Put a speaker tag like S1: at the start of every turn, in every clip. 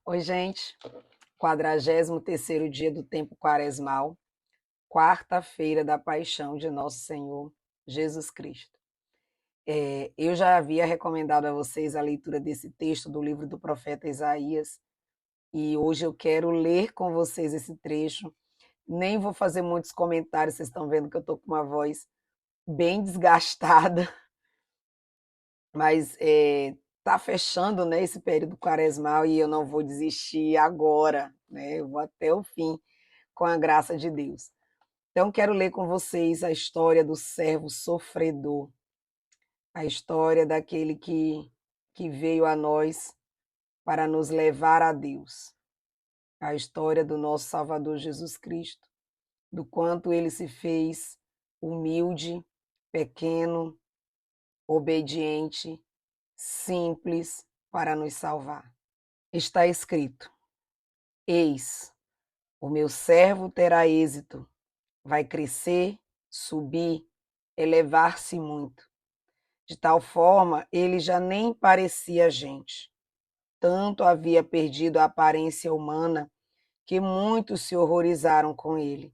S1: Oi, gente. 43º dia do tempo quaresmal, quarta-feira da paixão de nosso Senhor Jesus Cristo. Eu já havia recomendado a vocês a leitura desse texto do livro do profeta Isaías e hoje eu quero ler com vocês esse trecho. Nem vou fazer muitos comentários, vocês estão vendo que eu estou com uma voz bem desgastada, mas está fechando, né, esse período quaresmal e eu não vou desistir agora, né? Eu vou até o fim com a graça de Deus. Então, quero ler com vocês a história do servo sofredor, a história daquele que veio a nós para nos levar a Deus, a história do nosso Salvador Jesus Cristo, do quanto ele se fez humilde, pequeno, obediente, simples para nos salvar. Está escrito: Eis, o meu servo terá êxito, vai crescer, subir, elevar-se muito. De tal forma, ele já nem parecia gente. Tanto havia perdido a aparência humana que muitos se horrorizaram com ele.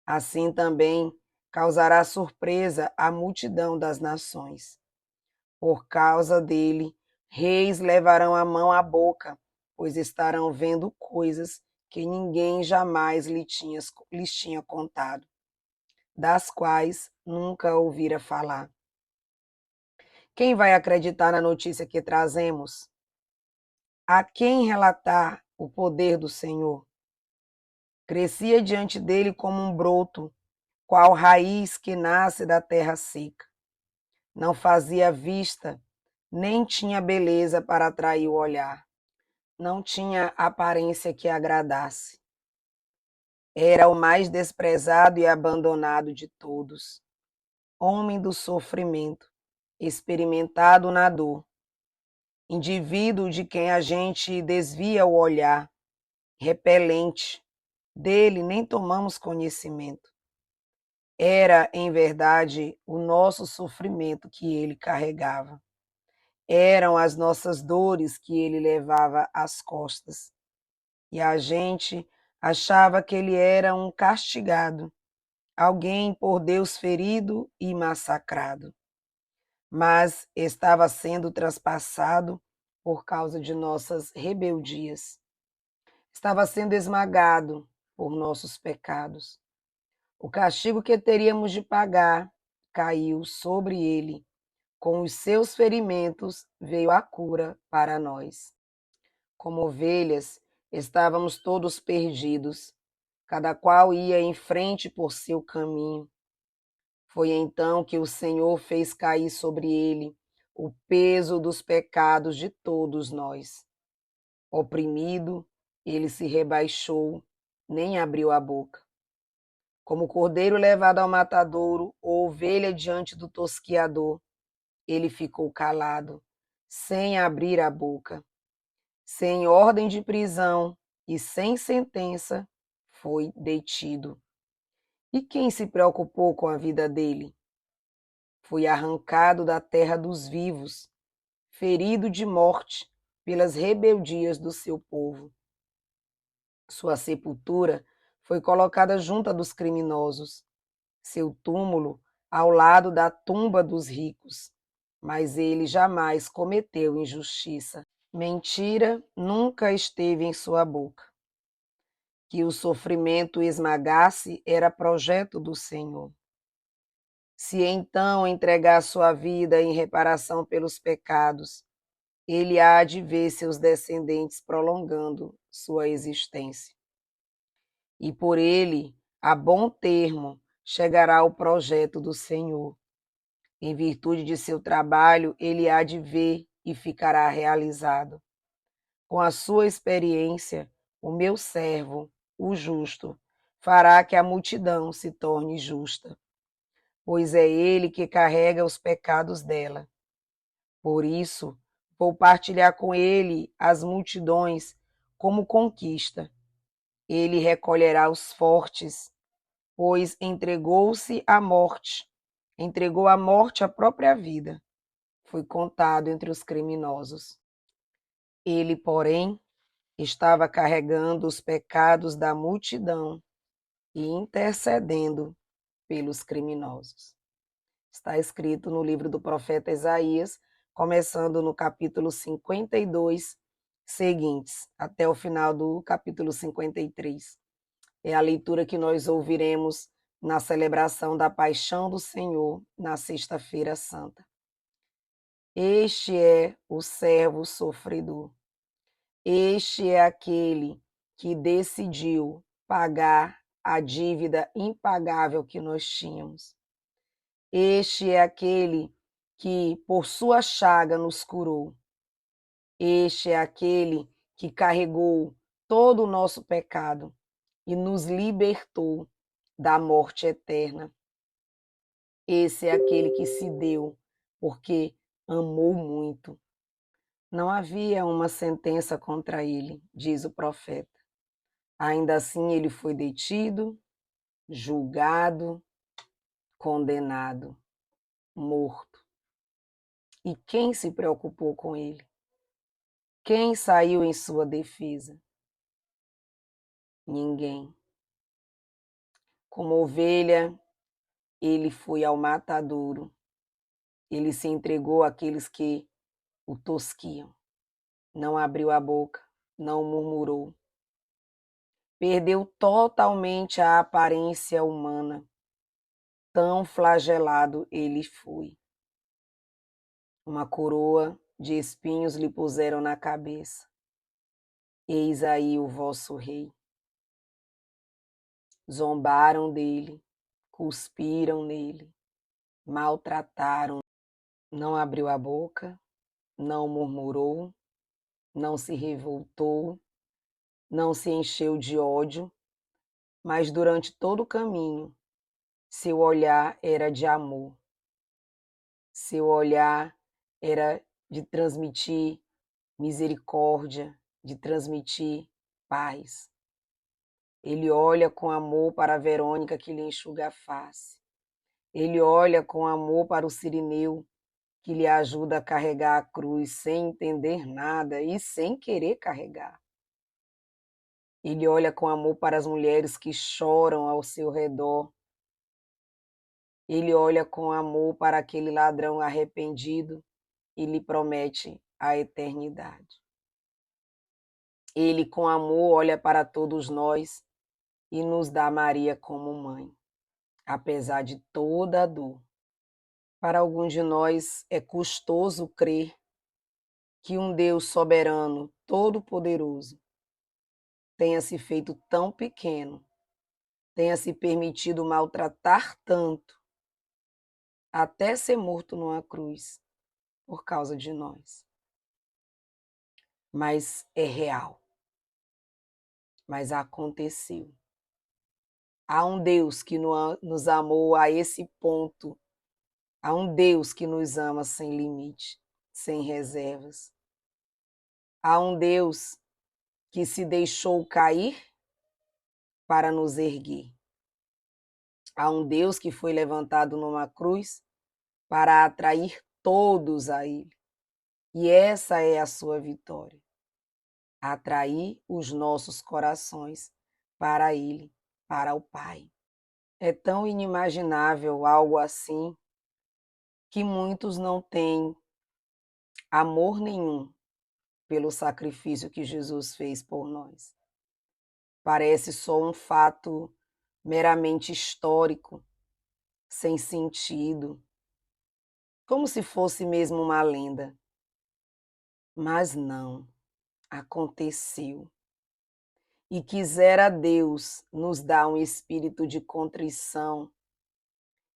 S1: Assim também causará surpresa à multidão das nações. Por causa dele, reis levarão a mão à boca, pois estarão vendo coisas que ninguém jamais lhes tinha contado, das quais nunca ouvira falar. Quem vai acreditar na notícia que trazemos? A quem relatar o poder do Senhor? Crescia diante dele como um broto, qual raiz que nasce da terra seca. Não fazia vista, nem tinha beleza para atrair o olhar. Não tinha aparência que agradasse. Era o mais desprezado e abandonado de todos. Homem do sofrimento, experimentado na dor. Indivíduo de quem a gente desvia o olhar, repelente, dele nem tomamos conhecimento. Era, em verdade, o nosso sofrimento que ele carregava. Eram as nossas dores que ele levava às costas. E a gente achava que ele era um castigado, alguém por Deus ferido e massacrado. Mas estava sendo traspassado por causa de nossas rebeldias. Estava sendo esmagado por nossos pecados. O castigo que teríamos de pagar caiu sobre ele. Com os seus ferimentos veio a cura para nós. Como ovelhas, estávamos todos perdidos. Cada qual ia em frente por seu caminho. Foi então que o Senhor fez cair sobre ele o peso dos pecados de todos nós. Oprimido, ele se rebaixou, nem abriu a boca. Como cordeiro levado ao matadouro, ou ovelha diante do tosquiador, ele ficou calado, sem abrir a boca. Sem ordem de prisão e sem sentença, foi detido. E quem se preocupou com a vida dele? Foi arrancado da terra dos vivos, ferido de morte pelas rebeldias do seu povo. Sua sepultura foi colocada junto à dos criminosos, seu túmulo ao lado da tumba dos ricos. Mas ele jamais cometeu injustiça. Mentira nunca esteve em sua boca. Que o sofrimento esmagasse era projeto do Senhor. Se então entregar sua vida em reparação pelos pecados, ele há de ver seus descendentes prolongando sua existência. E por ele, a bom termo, chegará o projeto do Senhor. Em virtude de seu trabalho, ele há de ver e ficará realizado. Com a sua experiência, o meu servo, o justo, fará que a multidão se torne justa, pois é ele que carrega os pecados dela. Por isso, vou partilhar com ele as multidões como conquista. Ele recolherá os fortes, pois entregou-se à morte, entregou à morte a própria vida. Foi contado entre os criminosos. Ele, porém, estava carregando os pecados da multidão e intercedendo pelos criminosos. Está escrito no livro do profeta Isaías, começando no capítulo 52, seguintes, até o final do capítulo 53. É a leitura que nós ouviremos na celebração da Paixão do Senhor, na Sexta-feira Santa. Este é o servo sofredor. Este é aquele que decidiu pagar a dívida impagável que nós tínhamos. Este é aquele que, por sua chaga, nos curou. Este é aquele que carregou todo o nosso pecado e nos libertou da morte eterna. Esse é aquele que se deu porque amou muito. Não havia uma sentença contra ele, diz o profeta. Ainda assim, ele foi detido, julgado, condenado, morto. E quem se preocupou com ele? Quem saiu em sua defesa? Ninguém. Como ovelha, ele foi ao matadouro. Ele se entregou àqueles que o tosquiam. Não abriu a boca, não murmurou. Perdeu totalmente a aparência humana. Tão flagelado ele foi. Uma coroa de espinhos lhe puseram na cabeça. Eis aí o vosso rei. Zombaram dele, cuspiram nele, maltrataram. Não abriu a boca, não murmurou, não se revoltou, não se encheu de ódio, mas durante todo o caminho, seu olhar era de amor. Seu olhar era de transmitir misericórdia, de transmitir paz. Ele olha com amor para a Verônica que lhe enxuga a face. Ele olha com amor para o Cirineu que lhe ajuda a carregar a cruz sem entender nada e sem querer carregar. Ele olha com amor para as mulheres que choram ao seu redor. Ele olha com amor para aquele ladrão arrependido e lhe promete a eternidade. Ele, com amor, olha para todos nós e nos dá Maria como mãe, apesar de toda a dor. Para alguns de nós é custoso crer que um Deus soberano, todo-poderoso, tenha se feito tão pequeno, tenha se permitido maltratar tanto, até ser morto numa cruz, por causa de nós. Mas é real. Mas aconteceu. Há um Deus que nos amou a esse ponto. Há um Deus que nos ama sem limite, sem reservas. Há um Deus que se deixou cair para nos erguer. Há um Deus que foi levantado numa cruz para atrair todos a Ele. E essa é a sua vitória. Atrair os nossos corações para Ele, para o Pai. É tão inimaginável algo assim que muitos não têm amor nenhum pelo sacrifício que Jesus fez por nós. Parece só um fato meramente histórico, sem sentido, como se fosse mesmo uma lenda. Mas não, aconteceu. E quisera Deus nos dar um espírito de contrição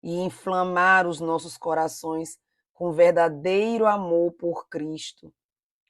S1: e inflamar os nossos corações com verdadeiro amor por Cristo,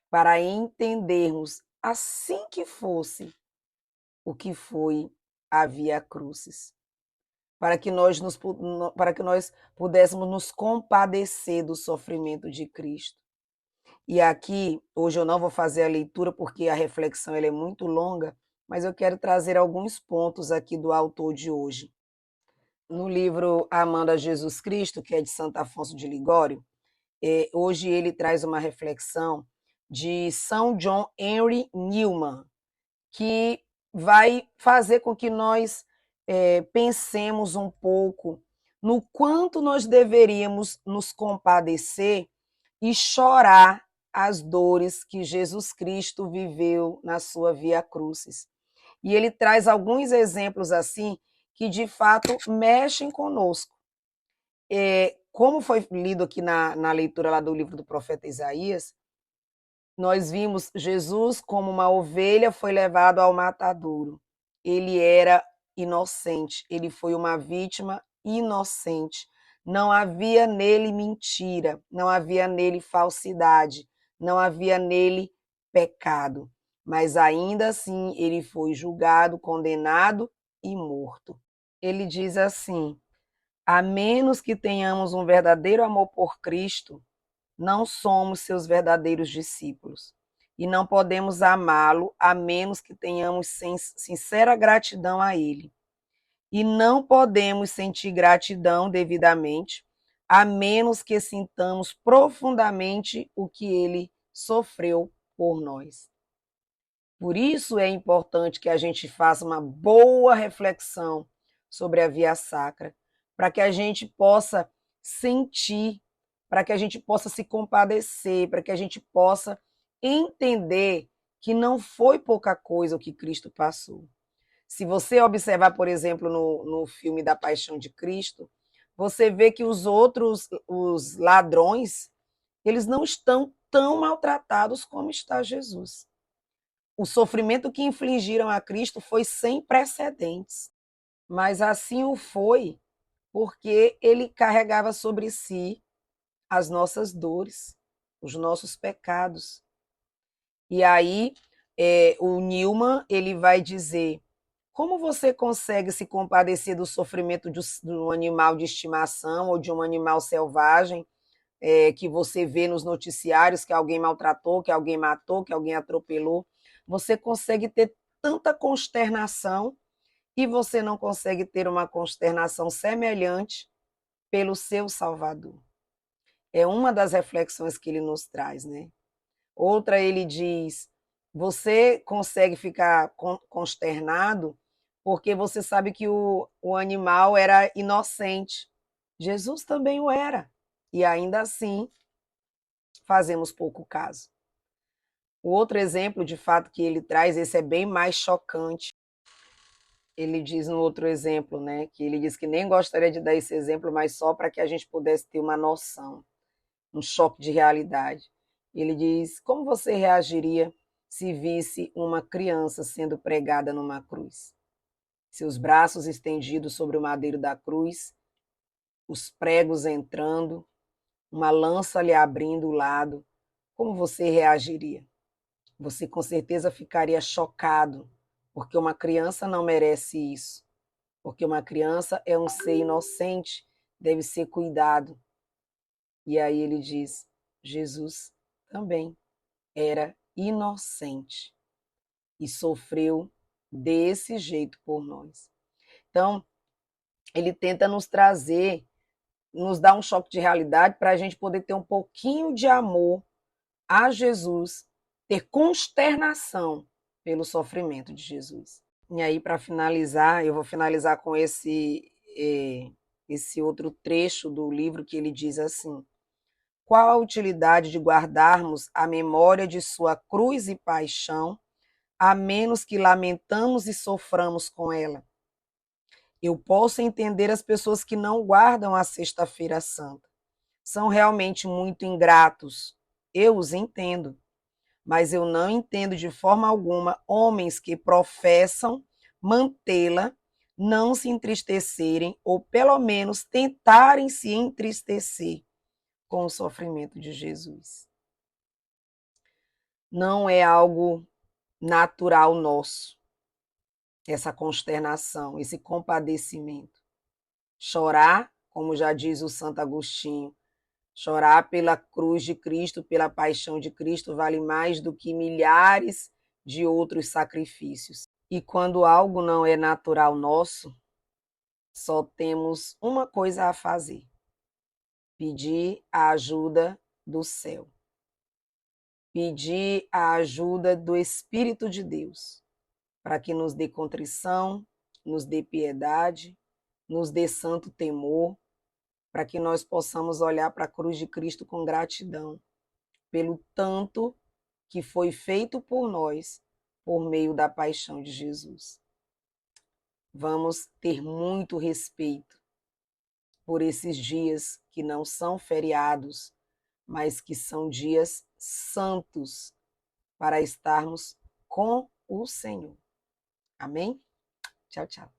S1: para entendermos, assim que fosse, o que foi a Via Crucis, para que nós pudéssemos nos compadecer do sofrimento de Cristo. E aqui, hoje eu não vou fazer a leitura porque a reflexão ela é muito longa, mas eu quero trazer alguns pontos aqui do autor de hoje. No livro Amando a Jesus Cristo, que é de Santo Afonso de Ligório, hoje ele traz uma reflexão de São John Henry Newman. que vai fazer com que nós pensemos um pouco no quanto nós deveríamos nos compadecer e chorar as dores que Jesus Cristo viveu na sua via crucis. E ele traz alguns exemplos assim que de fato mexem conosco. Como foi lido aqui na leitura lá do livro do profeta Isaías, nós vimos Jesus como uma ovelha foi levado ao matadouro. Ele era inocente, ele foi uma vítima inocente. Não havia nele mentira, não havia nele falsidade, não havia nele pecado. Mas ainda assim ele foi julgado, condenado e morto. Ele diz assim: a menos que tenhamos um verdadeiro amor por Cristo, não somos seus verdadeiros discípulos. E não podemos amá-lo a menos que tenhamos sincera gratidão a ele. E não podemos sentir gratidão devidamente a menos que sintamos profundamente o que ele sofreu por nós. Por isso é importante que a gente faça uma boa reflexão sobre a via sacra, para que a gente possa sentir, para que a gente possa se compadecer, para que a gente possa entender que não foi pouca coisa o que Cristo passou. Se você observar, por exemplo, no filme da Paixão de Cristo, você vê que os ladrões, eles não estão tão maltratados como está Jesus. O sofrimento que infligiram a Cristo foi sem precedentes, mas assim o foi porque ele carregava sobre si as nossas dores, os nossos pecados. E aí o Newman ele vai dizer: como você consegue se compadecer do sofrimento de um animal de estimação ou de um animal selvagem que você vê nos noticiários que alguém maltratou, que alguém matou, que alguém atropelou? Você consegue ter tanta consternação e você não consegue ter uma consternação semelhante pelo seu Salvador. É uma das reflexões que ele nos traz, né? Outra, ele diz: você consegue ficar consternado porque você sabe que o animal era inocente. Jesus também o era. E ainda assim, fazemos pouco caso. O outro exemplo, de fato, que ele traz, esse é bem mais chocante. Ele diz no outro exemplo, né, que ele diz que nem gostaria de dar esse exemplo, mas só para que a gente pudesse ter uma noção, um choque de realidade. Ele diz: como você reagiria se visse uma criança sendo pregada numa cruz? Seus braços estendidos sobre o madeiro da cruz, os pregos entrando, uma lança lhe abrindo o lado, como você reagiria? Você com certeza ficaria chocado, porque uma criança não merece isso. Porque uma criança é um ser inocente, deve ser cuidado. E aí ele diz: Jesus também era inocente e sofreu desse jeito por nós. Então, ele tenta nos trazer, nos dar um choque de realidade para a gente poder ter um pouquinho de amor a Jesus, ter consternação pelo sofrimento de Jesus. E aí, para finalizar, eu vou finalizar com esse outro trecho do livro que ele diz assim: qual a utilidade de guardarmos a memória de sua cruz e paixão, a menos que lamentamos e soframos com ela? Eu posso entender as pessoas que não guardam a Sexta-feira Santa. São realmente muito ingratos. Eu os entendo. Mas eu não entendo de forma alguma homens que professam mantê-la, não se entristecerem ou pelo menos tentarem se entristecer com o sofrimento de Jesus. Não é algo natural nosso, essa consternação, esse compadecimento. Chorar, como já diz o Santo Agostinho, chorar pela cruz de Cristo, pela paixão de Cristo, vale mais do que milhares de outros sacrifícios. E quando algo não é natural nosso, só temos uma coisa a fazer: pedir a ajuda do céu, pedir a ajuda do Espírito de Deus, para que nos dê contrição, nos dê piedade, nos dê santo temor, para que nós possamos olhar para a cruz de Cristo com gratidão, pelo tanto que foi feito por nós, por meio da paixão de Jesus. Vamos ter muito respeito por esses dias que não são feriados, mas que são dias santos para estarmos com o Senhor. Amém? Tchau, tchau.